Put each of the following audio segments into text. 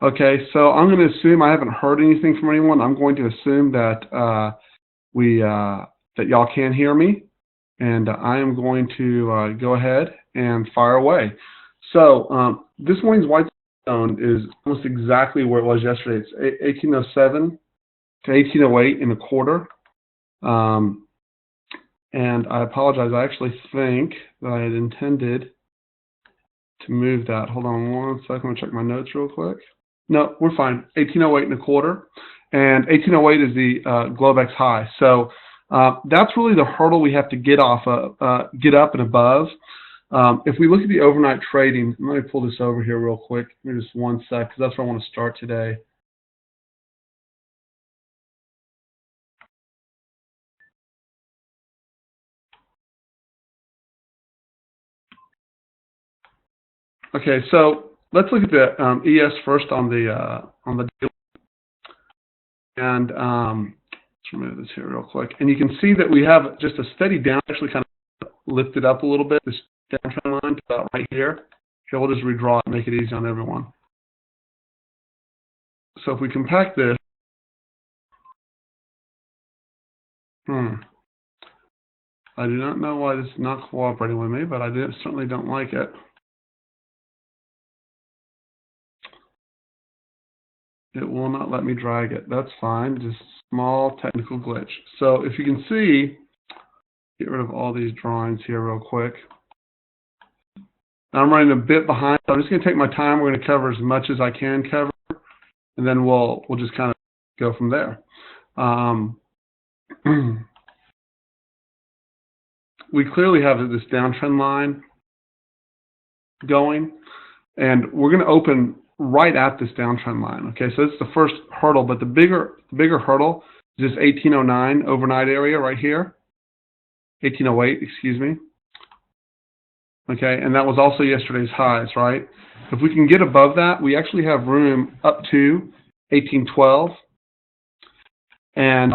Okay, so I'm going to assume I haven't heard anything from anyone. I'm going to assume that that y'all can hear me, and I am going to go ahead and fire away. So this morning's Whitestone is almost exactly where it was yesterday. It's 1807 to 1808 and a quarter. And I apologize. I actually think that I had intended to move that. Hold on one second. I'm going to check my notes real quick. No, we're fine. 1808 and a quarter. And 1808 is the Globex high. So that's really the hurdle we have to get off of, get up and above. If we look at the overnight trading, let me pull this over here real quick. Give me just one sec, because that's where I want to start today. Okay, so let's look at the ES first on the daily. And let's remove this here real quick. And you can see that we have just a steady down, actually kind of lifted up a little bit, this downtrend line to about right here. Okay, we'll just redraw it and make it easy on everyone. So if we compact this, I do not know why this is not cooperating with me, but I certainly don't like it. It will not let me drag it. That's fine. Just small technical glitch. So if you can see, get rid of all these drawings here real quick. I'm running a bit behind. So I'm just going to take my time. We're going to cover as much as I can cover, and then we'll just kind of go from there. We clearly have this downtrend line going, and we're going to open right at this downtrend line. Okay, so it's the first hurdle, but the bigger hurdle is this 1809 overnight area right here, 1808, excuse me. Okay, and that was also yesterday's highs, right? If we can get above that, we actually have room up to 1812. And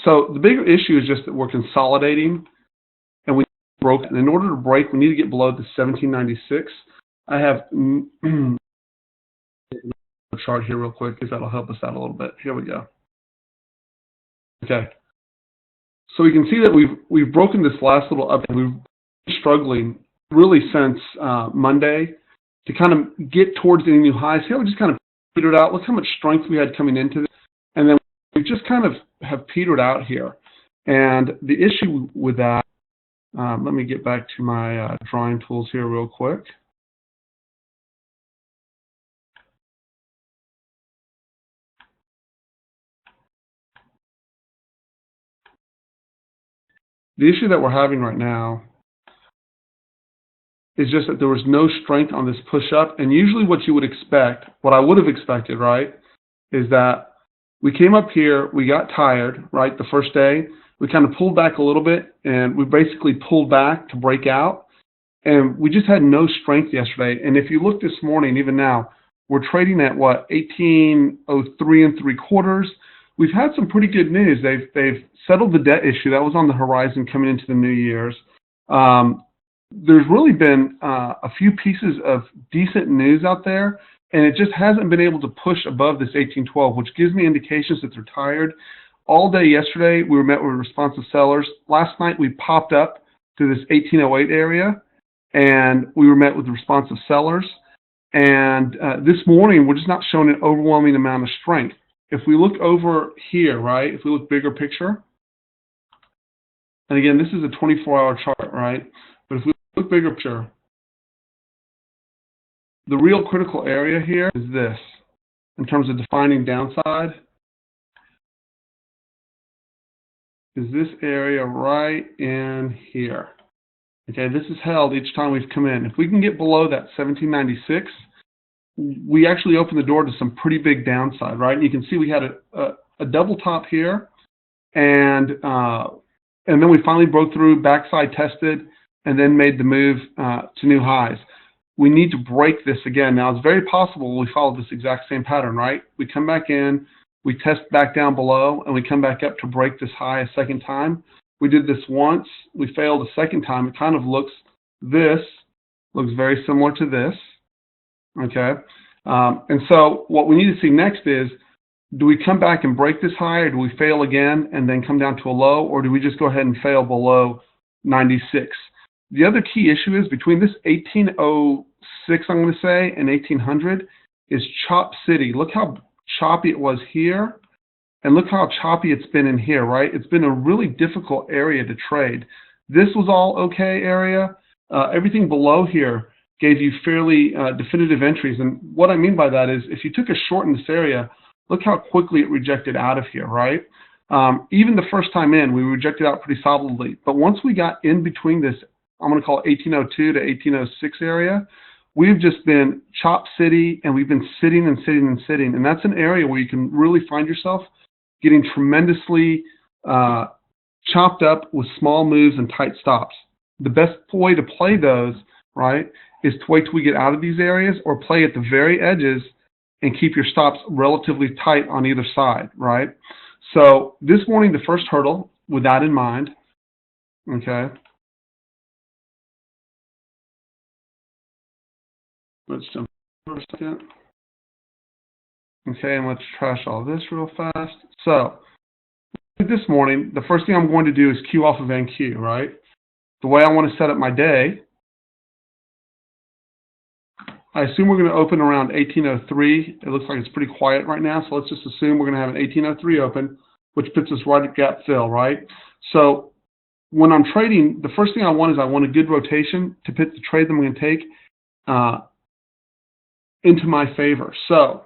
so the bigger issue is just that we're consolidating, and we broke. And in order to break, we need to get below the 1796. I have a chart here real quick because that'll help us out a little bit. Here we go. Okay. So we can see that we've broken this last little up, and we've been struggling really since Monday to kind of get towards any new highs. Here we just kind of petered out. Look how much strength we had coming into this, and then we just kind of have petered out here. And the issue with that, let me get back to my drawing tools here real quick. The issue that we're having right now is just that there was no strength on this push up. And usually what you would expect, what I would have expected, right, is that we came up here, we got tired, right, the first day. We kind of pulled back a little bit, and we basically pulled back to break out. And we just had no strength yesterday. And if you look this morning, even now, we're trading at what, 1803 3/4. We've had some pretty good news. They've settled the debt issue that was on the horizon coming into the New Year's. There's really been a few pieces of decent news out there, and it just hasn't been able to push above this 1812, which gives me indications that they're tired. All day yesterday, we were met with responsive sellers. Last night, we popped up to this 1808 area, and we were met with responsive sellers. And this morning, we're just not showing an overwhelming amount of strength. If we look over here, right, if we look bigger picture, and again, this is a 24-hour chart, right? But if we look bigger picture, the real critical area here is this, in terms of defining downside, is this area right in here. Okay, this is held each time we've come in. If we can get below that 1796, we actually open the door to some pretty big downside, right? And you can see we had a double top here, and then we finally broke through, backside tested, and then made the move to new highs. We need to break this again. Now, it's very possible we follow this exact same pattern, right? We come back in, we test back down below, and we come back up to break this high a second time. We did this once. We failed a second time. It kind of looks very similar to this, okay? And so what we need to see next is, do we come back and break this high, or do we fail again and then come down to a low, or do we just go ahead and fail below 96? The other key issue is between this 1806, I'm going to say, and 1800 is Chop City. Look how choppy it was here, and look how choppy it's been in here, right? It's been a really difficult area to trade. This was all okay area. Everything below here gave you fairly definitive entries. And what I mean by that is, if you took a short in this area, look how quickly it rejected out of here, right? Even the first time in, we rejected out pretty solidly. But once we got in between this, I'm going to call it 1802 to 1806 area, we've just been Chop City, and we've been sitting and sitting and sitting. And that's an area where you can really find yourself getting tremendously chopped up with small moves and tight stops. The best way to play those, right, is to wait till we get out of these areas, or play at the very edges and keep your stops relatively tight on either side, right? So this morning, the first hurdle, with that in mind, okay, let's jump for a second. Okay, and let's trash all this real fast. So this morning, the first thing I'm going to do is queue off of NQ, right? The way I want to set up my day, I assume we're going to open around 1803. It looks like it's pretty quiet right now, so let's just assume we're going to have an 1803 open, which puts us right at gap fill, right? So when I'm trading, the first thing I want is I want a good rotation to put the trade that I'm going to take into my favor. So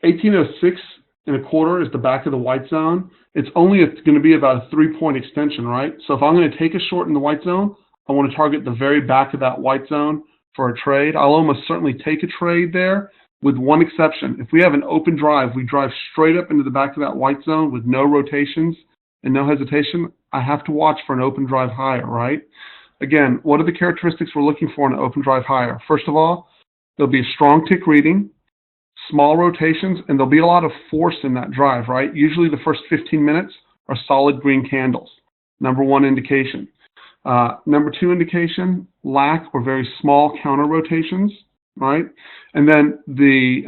1806 and a quarter is the back of the white zone. It's only going to be about a 3-point extension, right? So if I'm going to take a short in the white zone, I want to target the very back of that white zone for a trade. I'll almost certainly take a trade there, with one exception. If we have an open drive, we drive straight up into the back of that white zone with no rotations and no hesitation, I have to watch for an open drive higher, right? Again, what are the characteristics we're looking for in an open drive higher? First of all, there'll be a strong tick reading, small rotations, and there'll be a lot of force in that drive, right? Usually the first 15 minutes are solid green candles. Number one indication. Number two indication, lack or very small counter rotations, right? And then the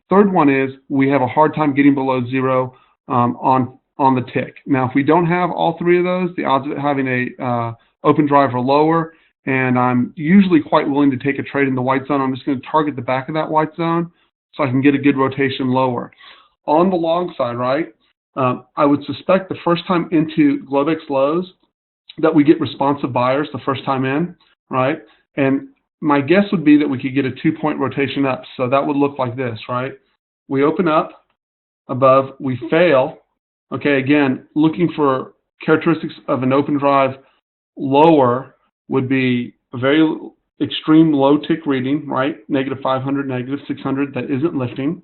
third one is we have a hard time getting below zero on the tick. Now, if we don't have all three of those, the odds of it having a open drive are lower, and I'm usually quite willing to take a trade in the white zone. I'm just going to target the back of that white zone so I can get a good rotation lower. On the long side, right, I would suspect the first time into Globex lows that we get responsive buyers the first time in, right? And my guess would be that we could get a 2-point rotation up. So that would look like this, right? We open up above, we fail. Okay, again, looking for characteristics of an open drive lower would be a very extreme low tick reading, right? Negative 500, negative 600, that isn't lifting.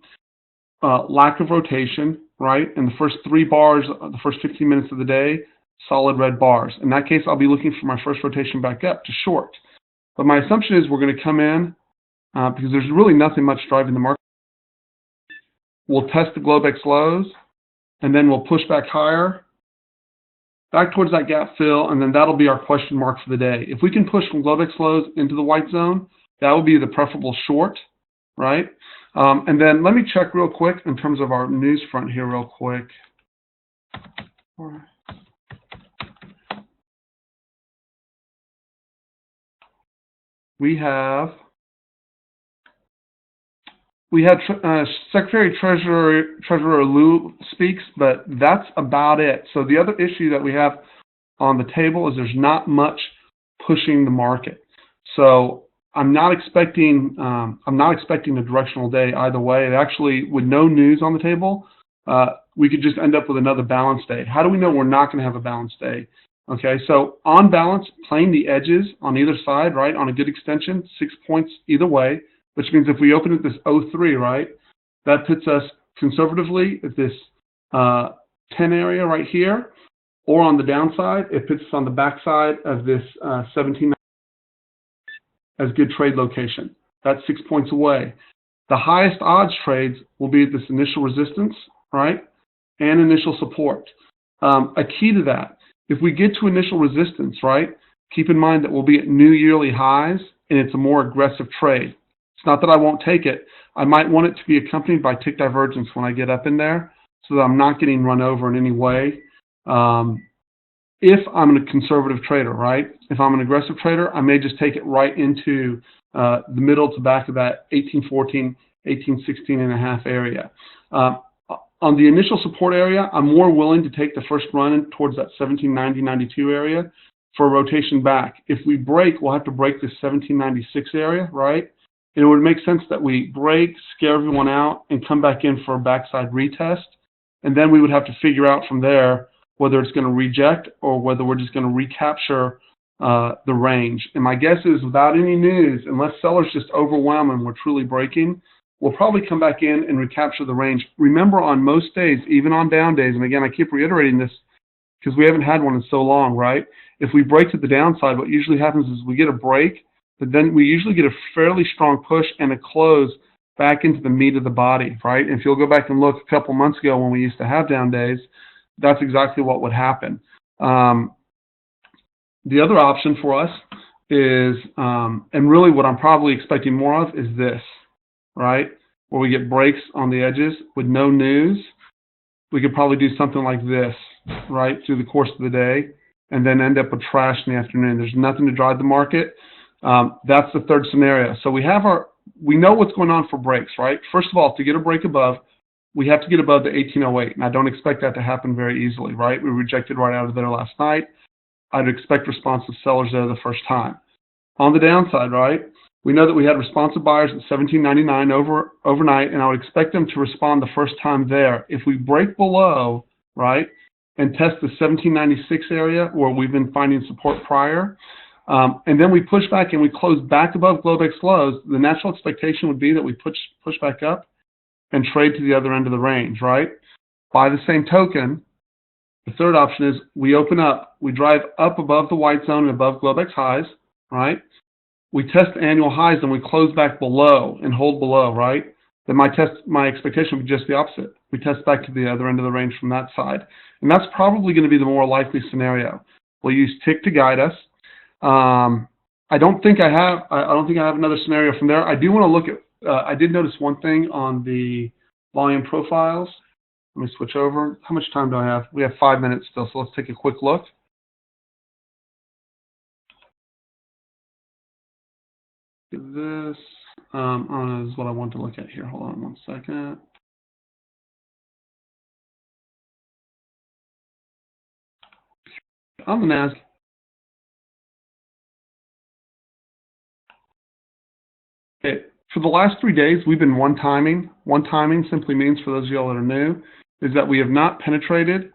Lack of rotation, right? And the first 3 bars, the first 15 minutes of the day, solid red bars. In that case, I'll be looking for my first rotation back up to short. But my assumption is we're going to come in because there's really nothing much driving the market. We'll test the Globex lows, and then we'll push back higher, back towards that gap fill, and then that'll be our question mark for the day. If we can push from Globex lows into the white zone, that would be the preferable short, right? And then let me check real quick in terms of our news front here real quick. All right. We had Secretary Treasurer Liu speaks, but that's about it. So the other issue that we have on the table is there's not much pushing the market. So I'm not expecting a directional day either way. Actually, with no news on the table, we could just end up with another balanced day. How do we know we're not going to have a balanced day? Okay, so on balance, playing the edges on either side, right, on a good extension, 6 points either way, which means if we open at this 03, right, that puts us conservatively at this 10 area right here, or on the downside, it puts us on the backside of this 17 as good trade location. That's 6 points away. The highest odds trades will be at this initial resistance, right, and initial support. A key to that, if we get to initial resistance, right, keep in mind that we'll be at new yearly highs, and it's a more aggressive trade. It's not that I won't take it. I might want it to be accompanied by tick divergence when I get up in there so that I'm not getting run over in any way. If I'm a conservative trader, right? If I'm an aggressive trader, I may just take it right into the middle to back of that 1814, 1816 and a half area. On the initial support area, I'm more willing to take the first run towards that 1790, 92 area for a rotation back. If we break, we'll have to break this 1796 area, right? It would make sense that we break, scare everyone out, and come back in for a backside retest. And then we would have to figure out from there whether it's going to reject or whether we're just going to recapture the range. And my guess is without any news, unless sellers just overwhelm and we're truly breaking, we'll probably come back in and recapture the range. Remember, on most days, even on down days, and again, I keep reiterating this because we haven't had one in so long, right? If we break to the downside, what usually happens is we get a break, but then we usually get a fairly strong push and a close back into the meat of the body, right? And if you'll go back and look a couple months ago when we used to have down days, that's exactly what would happen. The other option for us is, and really what I'm probably expecting more of is this, right? Where we get breaks on the edges with no news. We could probably do something like this, right, through the course of the day, and then end up with trash in the afternoon. There's nothing to drive the market. That's the third scenario. So we know what's going on for breaks, right? First of all, to get a break above, we have to get above the 1808, and I don't expect that to happen very easily, right? We rejected right out of there last night. I'd expect responsive sellers there the first time. On the downside, right, we know that we had responsive buyers at 1799 overnight, and I would expect them to respond the first time there. If we break below, right, and test the 1796 area where we've been finding support prior, and then we push back and we close back above Globex lows, the natural expectation would be that we push back up and trade to the other end of the range, right? By the same token, the third option is we open up, we drive up above the white zone and above Globex highs, right? We test annual highs and we close back below and hold below, right? Then my expectation would be just the opposite. We test back to the other end of the range from that side. And that's probably going to be the more likely scenario. We'll use tick to guide us. I don't think I have another scenario from there. I do want to look at, I did notice one thing on the volume profiles. Let me switch over. How much time do I have? We have 5 minutes still, so let's take a quick look. This is what I want to look at here. Hold on one second. On the NASDAQ. Okay. For the last 3 days, we've been one-timing. One-timing simply means, for those of y'all that are new, is that we have not penetrated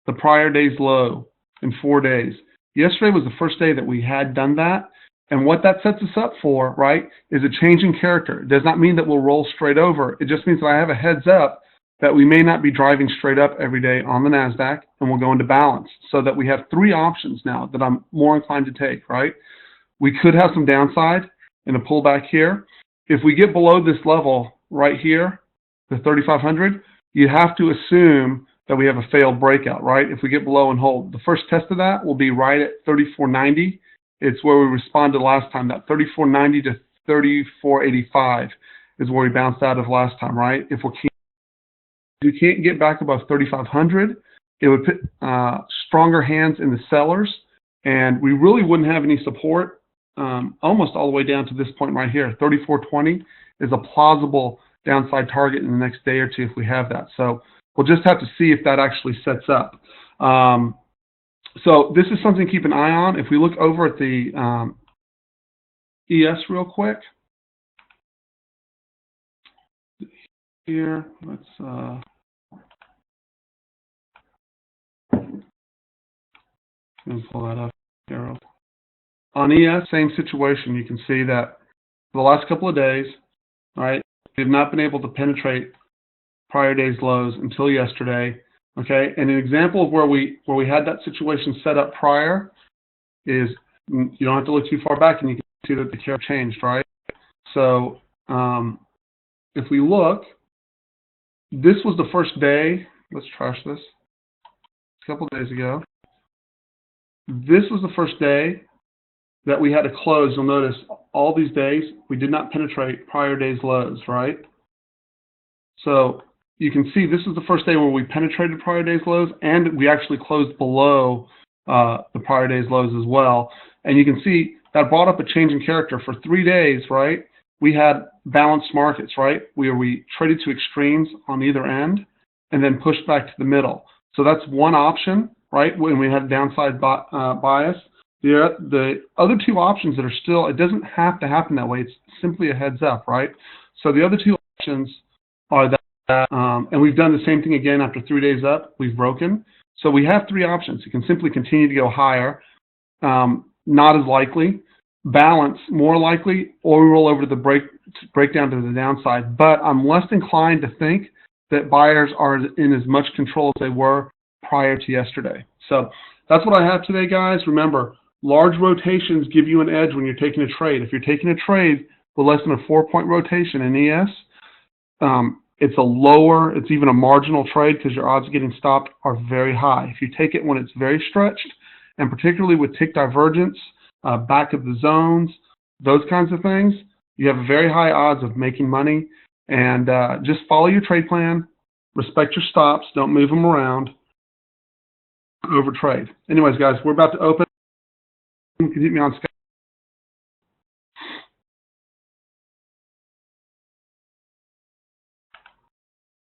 the prior day's low in 4 days. Yesterday was the first day that we had done that. And what that sets us up for, right, is a change in character. It does not mean that we'll roll straight over. It just means that I have a heads up that we may not be driving straight up every day on the NASDAQ, and we'll go into balance. So that we have 3 options now that I'm more inclined to take, right? We could have some downside in a pullback here. If we get below this level right here, the 3,500, you have to assume that we have a failed breakout, right? If we get below and hold. The first test of that will be right at 3,490. It's where we responded last time. That 3,490 to 3,485 is where we bounced out of last time, right? If we can't get back above 3,500, it would put stronger hands in the sellers, and we really wouldn't have any support almost all the way down to this point right here. 3,420 is a plausible downside target in the next day or two if we have that. So we'll just have to see if that actually sets up. So this is something to keep an eye on. If we look over at the ES real quick. Here, let's pull that up here. On ES, same situation. You can see that for the last couple of days, right, we've not been able to penetrate prior day's lows until yesterday. Okay, and an example of where we had that situation set up prior is, you don't have to look too far back and you can see that the curve changed, right? So if we look, this was the first day. Let's trash this. A couple of days ago. This was the first day that we had to close, you'll notice all these days, we did not penetrate prior day's lows, right? So you can see this is the first day where we penetrated prior day's lows, and we actually closed below the prior day's lows as well. And you can see that brought up a change in character. For 3 days, right, we had balanced markets, right, where we traded to extremes on either end and then pushed back to the middle. So that's one option, right, when we had downside bias. The other two options that are still, it doesn't have to happen that way. It's simply a heads up, right? So the other two options are that, and we've done the same thing again after 3 days up, we've broken. So we have three options. You can simply continue to go higher, not as likely, balance, more likely, or we roll over to the breakdown to the downside. But I'm less inclined to think that buyers are in as much control as they were prior to yesterday. So that's what I have today, guys. Remember, large rotations give you an edge when you're taking a trade. If you're taking a trade with less than a 4-point rotation in ES, it's even a marginal trade because your odds of getting stopped are very high. If you take it when it's very stretched, and particularly with tick divergence, back of the zones, those kinds of things, you have very high odds of making money. And just follow your trade plan, respect your stops, don't move them around, over trade. Anyways, guys, we're about to open. You can hit me on Skype.